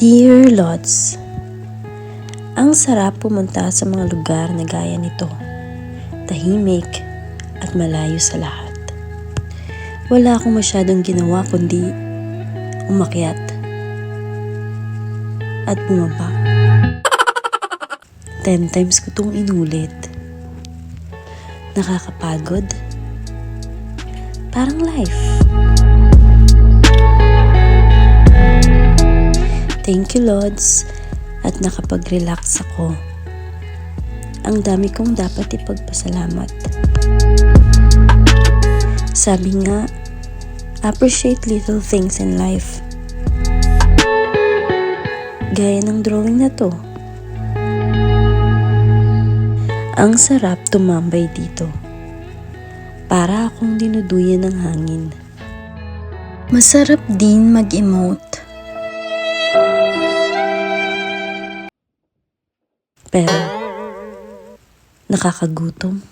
Dear Lods, ang sarap pumunta sa mga lugar na gaya nito. Tahimik at malayo sa lahat. Wala akong masyadong ginawa kundi umakyat at bumaba. 10 times ko itong inulit. Nakakapagod. Parang life. Thank you, Lods, at nakapag-relax ako. Ang dami kong dapat ipagpasalamat. Sabi nga, appreciate little things in life. Gaya ng drawing na to. Ang sarap tumambay dito. Para akong dinuduyan ng hangin. Masarap din mag-emote. Pero nakakagutom.